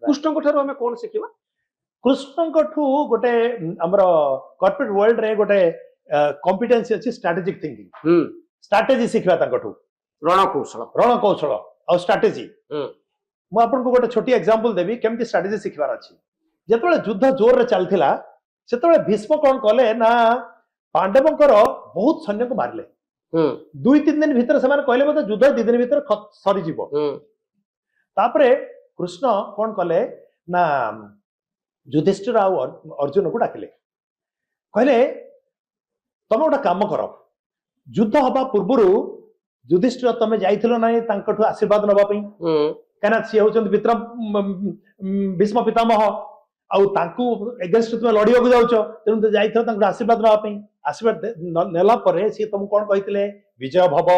कृष्ण ठारू आम कौन शिखा कृष्ण गोटे हमर कॉर्पोरेट वर्ल्ड रे गोटे कॉम्पिटेंसी अछि स्ट्रेटेजिक थिंकिंग स्ट्रेटेजी शिखवा तांकठू रणकौशल और स्ट्रेटेजी मु आपन को गोटे छोटी एग्जांपल देबी केमती स्ट्रेटेजी शिखवार अछि जेतबेले युद्ध जोर रे चलथिला सेतबेले भीष्म कोन कले ना पांडवंकर बहुत सैन्य को मारले 2-3 दिन भीतर से कहले बोधे युद्ध 2 दिन भीतर सरी जीवो तापरे कृष्ण कोन कले ना युधिष्ठिर आ अर्जुन को डाकिले कहले तुम गोटे काम कर युद्ध हवा पूर्व युधिष्ठिर तुम जाइथिलो नाही तांकठु आशीर्वाद नबा पई कना सी होचंद विक्रम भीष्म पितामह आउ तांकू एगेंस्ट तुम लड़िया को जाउछ तेनु तो जाइथिलो तांकठु आशीर्वाद नबा पई आशीर्वाद नेला परे सी तुम कोन कहितले विजय भव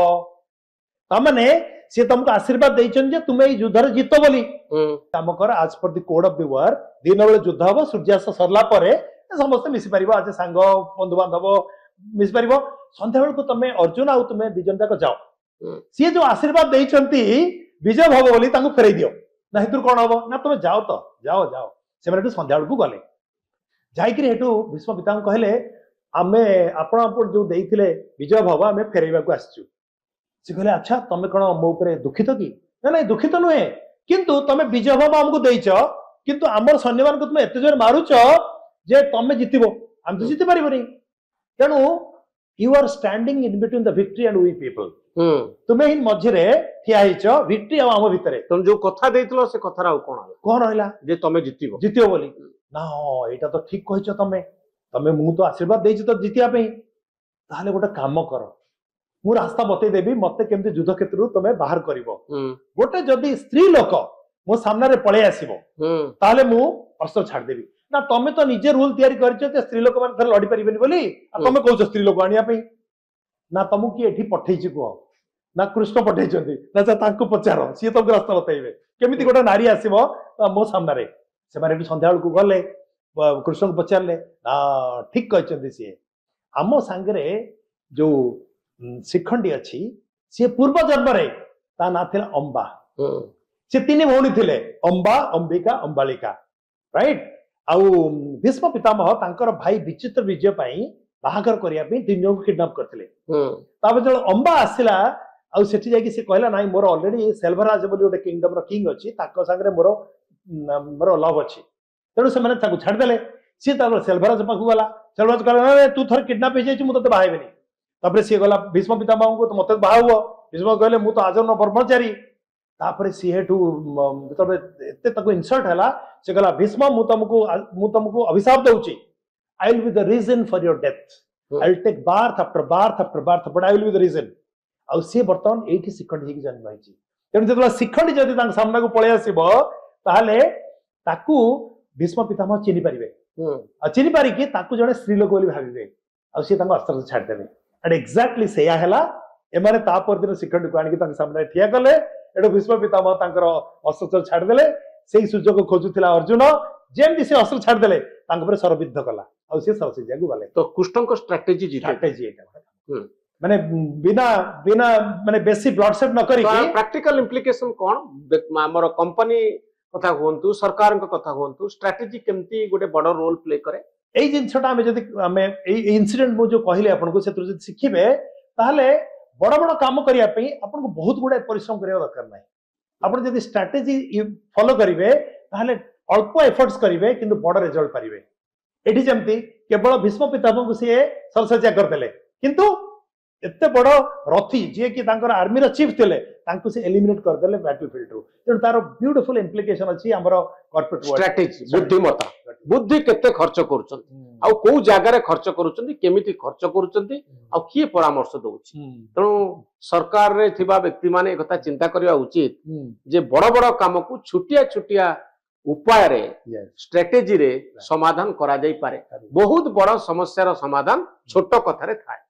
तामाने सी तुमको आशीर्वाद देइछन जे तुमे युद्ध रे जीतो बोली काम कर आज पर the code of the war दिन बेले युद्ध हबो सूर्यास्त सरला परे समस्त मिसी परिबो आज सांग बंधु बांधव मिसी परिबो संध्या बेल को तमे अर्जुन आउ तुमे दिजन जाक जाओ सी जो आशीर्वाद देइछंती विजय भव बोली तांको फेरै दियो ना हेतु कोन हबो ना तुमे जाओ तो जाओ जाओ से माने संध्या बेल को गले जाई कि हेतु भीष्म पिता कहले आमे आपण आपण जो देइथिले विजय भव आमे फेरैबा को आछछु से कहले अच्छा तमे कोन मो ऊपर दुखित कि ना नहीं दुखित नुहे किंतु तमे विजय भव हमको देइछ किंतु हमर सैन्यमान को तुमे एते जोर मारुछ जे तमे जितिबो हम तो जिति परिबोनी तेनु you are standing in between the victory and we people तुमे ही मझिरे ठिया हिच विक्ट्री आ हम भितरे तुम जो कथा देइतलो से कथा रा कोन रहला जे तमे जितिबो बोली ना एटा तो ठीक कहिछ तमे तमे मु तो आशीर्वाद देइछ तो जितिया पे ताले गोटे काम कर मु रास्ता बतई देबी मते केमती युद्ध क्षेत्र तमे बाहर करिवो गोटे जदी स्त्री लोक मो सामने रे पळे आसीबो ताले मु अस्त्र छाड़ देबी ना तमे तो निजे रूल तयारी करछ ते स्त्री लोक मान लड़ी परिबेनी बोली आ तमे कहउछ स्त्री लोक आनिया पे ना तमु की एठी पठेइछि को ना कृष्ण पठेइछंती ना तांको पचारो सी तो रास्ता बतइबे केमिति गोटे नारी आसीबो मो सामने रे से मारे संध्या को गले कृष्ण को पचारले ठीक कहते सी आम सांगे जो शिखंडी अच्छी सी पूर्व जन्म रे ता ना थिला अंबा से 3 भौणी थिले अंबा अंबिका अंबालिका राइट आउ भीष्म पितामह तांकर भाई विचित्र विजय पई बाहागर करिया पे 3 जन को किडनैप करथिले ताबे जो अंबा आसिला आउ सेठी जाई कि से कहला नाही मोर ऑलरेडी सेल्वराज बोली ओटे किंगडम रो किंग अछि ताको संगे मोर मोर लव अछि तेणु से ताको छाड़ देले सी सेल्वराज पाखु गला सेल्वराज कहला तू थर किडनैप हो जाइछ मु तते बाहाइबेनी तापर सी गला भीष्म पितामह को तो मते बाहाव भीष्म कहले मु तो आजन ब्रह्मचारी तापर सी हेटू तबे एते ताको इंसल्ट हला से गला भीष्म मु तुमको अभिशाप देउची I will be the reason for your death I will take birth after birth but I will be the reason आ सी वर्तमान एठी शिखंडी की जन्म होइची तेणु जतला शिखंडी जदि तांग सामना को पळे आसीबो ताहाले ताकू भीष्म पितामह चिनी पारिबे चिनी पारिकी ताकू जने स्त्री लोक बोली भाबिबे आ सी तांको अस्त्र छाड़ देबे एंड एक्जेक्टली सेया हला एमाने ता पर दिन शिखंडी को आनिकी तांग सामने ठिया कले एडो भीष्म पितामह तांकर अस्त्र छाड़ देले सेही सुजोग खोजुथिला अर्जुन जेमति से अस्त्र छाड़ देले तांक पर सरबिद्ध कला आ सी सरसिजा को गले तो कृष्ण को स्ट्रेटजी एटा माने बिना बिना माने बेसी ब्लड सेट न करी प्रैक्टिकल इंप्लिकेशन कोन हमर कंपनी कथा होंतु सरकार को कथा होंतु स्ट्रेटजी केमती गोटे बड़ रोल प्ले करे एई जिनछटा हमें जदी हमें एई इंसिडेंट मु जो कहले आपन को सेतु जदी सिखिबे ताहले बड़ बड़ काम करिया पई आपन को बहुत गुडे परिश्रम करिया दरकार नै आपन जदी स्ट्रेटजी फॉलो करिवे ताहले अल्प एफर्ट्स करिवे किंतु बड़ रिजल्ट पारिवे एठी जेमती केवल भीष्म पितामह को से सरसज्जा कर देले किंतु एते बड़ रथी जे कि तांकर आर्मी रो चीफ थिले तांको से एलिमिनेट कर देले बैटलफील्ड रो तेन तारो ब्यूटीफुल इंप्लिकेशन अछि हमरो कॉर्पोरेट स्ट्रेटजी बुद्धिमत्ता बुद्धि केते खर्च करूछन आ को जागा रे खर्च करूछन केमिति खर्च करूछन आ किए परामर्श दउछि तणो सरकार रे थिबा व्यक्ति माने एकता चिंता करिया उचित जे बड़ बड़ काम को छुटिया छुटिया उपाय रे स्ट्रेटजी रे समाधान करा जाई पारे बहुत बड़ समस्या रो समाधान छोट कथा रे थाए।